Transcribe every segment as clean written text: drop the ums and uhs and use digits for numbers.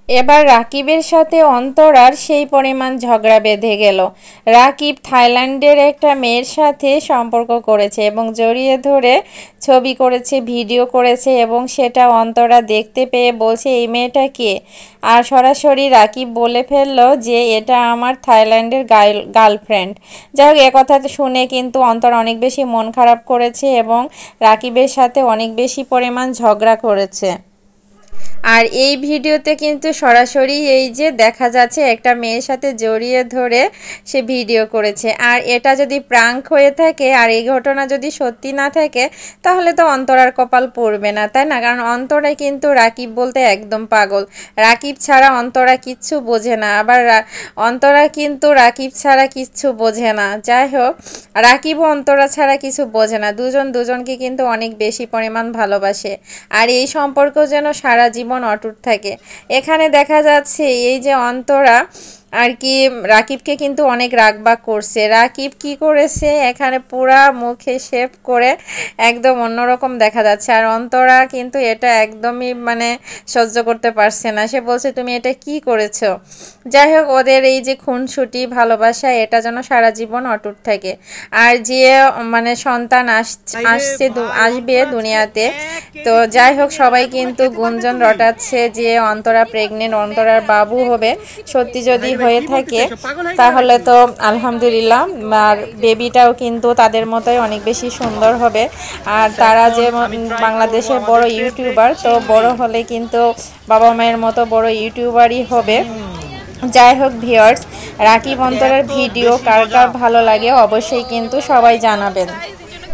এবার রাকিবের সাথে অন্তরার সেই পরিমাণ ঝগড়া বেঁধে গেল। রাকিব থাইল্যান্ডের একটা মেয়ের সাথে সম্পর্ক করেছে এবং জড়িয়ে ধরে ছবি করেছে, ভিডিও করেছে এবং সেটা অন্তরা দেখতে পেয়ে বলছে এই মেয়েটা কে। আর সরাসরি রাকিব বলে ফেললো যে এটা আমার থাইল্যান্ডের গার্লফ্রেন্ড। যাই হোক, একথা শুনে কিন্তু অন্তরা অনেক বেশি মন খারাপ করেছে এবং রাকিবের সাথে অনেক বেশি পরিমাণ ঝগড়া করেছে। আর এই ভিডিওতে কিন্তু সরাসরি এই যে দেখা যাচ্ছে একটা মেয়ের সাথে জড়িয়ে ধরে সে ভিডিও করেছে। আর এটা যদি প্রাঙ্ক হয়ে থাকে আর এই ঘটনা যদি সত্যি না থাকে তাহলে তো অন্তরার কপাল পড়বে না, তাই না? কারণ অন্তরা কিন্তু রাকিব বলতে একদম পাগল। রাকিব ছাড়া অন্তরা কিচ্ছু বোঝে না, আবার অন্তরা কিন্তু রাকিব ছাড়া কিচ্ছু বোঝে না। যাই হোক, রাকিব অন্তরা ছাড়া কিছু বোঝে না, দুজন দুজনকে কিন্তু অনেক বেশি পরিমাণ ভালোবাসে। আর এই সম্পর্ক যেন সারা জীবন অটুট থাকে। এখানে দেখা যাচ্ছে এই যে অন্তরা আর কি রাকিবকে কিন্তু অনেক রাগবাগ করছে। রাকিব কি করেছে, এখানে পুরা মুখে শেভ করে একদম অন্যরকম দেখা যাচ্ছে। আর অন্তরা কিন্তু এটা একদমই মানে সহ্য করতে পারছে না, সে বলছে তুমি এটা কি করেছো। যাই হোক, ওদের এই যে খুনসুটি ভালোবাসা এটা যেন সারা জীবন অটুট থাকে। আর যে মানে সন্তান আসবে দুনিয়াতে, তো যাই হোক সবাই কিন্তু গুঞ্জন রটাচ্ছে যে অন্তরা প্রেগনেন্ট, অন্তরার বাবু হবে। সত্যি যদি হয়ে থাকে তাহলে তো আলহামদুলিল্লাহ, আর বেবিটাও কিন্তু তাদের মতোই অনেক বেশি সুন্দর হবে। আর তারা যে বাংলাদেশের বড় ইউটিউবার, তো বড় হলে কিন্তু বাবা মায়ের মতো বড় ইউটিউবারই হবে। যাই হোক ভিউয়ার্স, রাকিব অন্তরার ভিডিও কার কার ভালো লাগে অবশ্যই কিন্তু সবাই জানাবেন।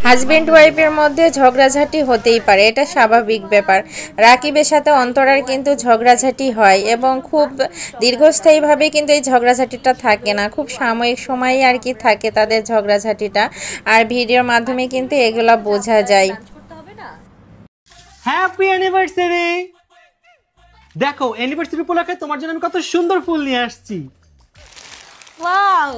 হাজব্যান্ড ওয়াইফের মধ্যে ঝগড়াঝাটি হতেই পারে, এটা স্বাভাবিক ব্যাপার। রাকিবের সাথে অন্তরার কিন্তু ঝগড়াঝাটি হয় এবং খুব দীর্ঘস্থায়ীভাবে কিন্তু এই ঝগড়াঝাটিটা থাকে না, খুব সাময়িক সময়ে আর কি থাকে তাদের ঝগড়াঝাটিটা। আর ভিডিওর মাধ্যমে কিন্তু এগুলা বোঝা যায়। Happy anniversary! দেখো, অ্যানিভার্সারি উপলক্ষে তোমার জন্য আমি কত সুন্দর ফুল নিয়ে আসছি। ওয়াও,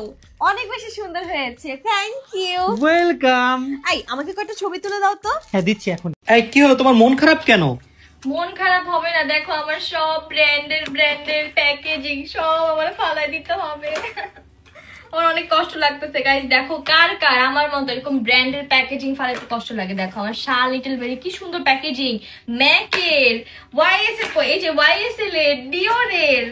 অনেক বেশি সুন্দর হয়েছে, থ্যাংক ইউ। ওয়েলকাম। এই আমাকে কয়েকটা ছবি তুলে দাও তো। হ্যাঁ দিচ্ছি এখন। এই কি হলো, তোমার মন খারাপ কেন? মন খারাপ হবে না, দেখো আমার সব ব্র্যান্ডের প্যাকেজিং সব আমার ফালাই দিতে হবে। আমার অনেক কষ্ট লাগতেছে গাইস। দেখো কার কার আমার মতো এরকম ব্র্যান্ডের প্যাকেজিং ফালাইতে কষ্ট লাগে। দেখো আমার শাল লিটল বেরি কি সুন্দর প্যাকেজিং, ম্যাকের, ওয়াইএসএল, এই যে ওয়াইএসএল এর, ডিওরের।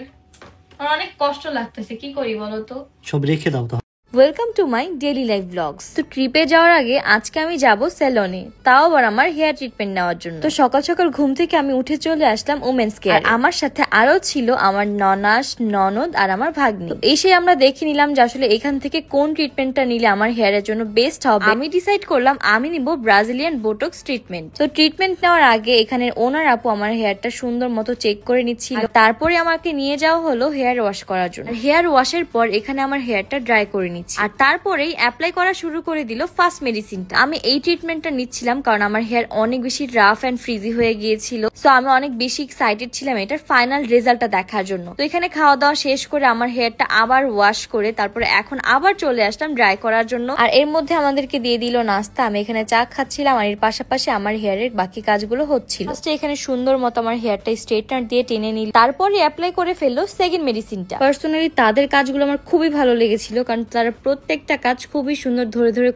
আমার অনেক কষ্ট লাগতেছে, কি করি বলো তো? সব রেখে দাও তো। Welcome to my daily life blogs. তো ট্রিপে যাওয়ার আগে আজকে আমি যাব সেলনে, তাও আবার আমার হেয়ার ট্রিটমেন্ট নেওয়ার জন্য। তো সকাল সকাল ঘুম থেকে আমি উঠে চলে আসলাম ওমেন্স কেয়ার। আমার সাথে আরো ছিল আমার ননাস, ননদ আর আমার ভাগ্নি। এসে আমরা দেখে নিলাম যে আসলে এখান থেকে কোন ট্রিটমেন্টটা নিলে আমার হেয়ারের জন্য বেস্ট হবে। আমি ডিসাইড করলাম আমি নিব ব্রাজিলিয়ান বোটক্স ট্রিটমেন্ট। তো ট্রিটমেন্ট নেওয়ার আগে এখানে ওনার আপু আমার হেয়ারটা সুন্দর মতো চেক করে নিচ্ছিল। তারপরে আমাকে নিয়ে যাওয়া হলো হেয়ার ওয়াশ করার জন্য। হেয়ার ওয়াশের পর এখানে আমার হেয়ারটা ড্রাই করে নিচ্ছি। আর তারপরেই অ্যাপ্লাই করা শুরু করে দিল ফার্স্ট মেডিসিনটা। আমি এই ট্রিটমেন্টটা নিচ্ছিলাম কারণ আমার হেয়ার অনেক বেশি রাফ এন্ড ফ্রিজি হয়ে গিয়েছিল। সো আমি অনেক বেশি এক্সাইটেড ছিলাম এটার ফাইনাল রেজাল্টটা দেখার জন্য। তো এখানে খাওয়া দাওয়া শেষ করে আমার হেয়ারটা আবার ওয়াশ করে তারপরে এখন আবার চলে আসলাম ড্রাই করার জন্য। আর এর মধ্যে আমাদেরকে দিয়ে দিল নাস্তা। আমি এখানে চা খাচ্ছিলাম আর এর পাশাপাশি আমার হেয়ারের বাকি কাজগুলো হচ্ছিল। এখানে সুন্দর মতো আমার হেয়ারটা স্ট্রেটনার দিয়ে টেনে নিল, তারপরে অ্যাপ্লাই করে ফেললো সেকেন্ড মেডিসিনটা। পার্সোনালি তাদের কাজগুলো আমার খুবই ভালো লেগেছিল কারণ তারা প্রত্যেকটা কাজ খুবই সুন্দর ধরে ধরে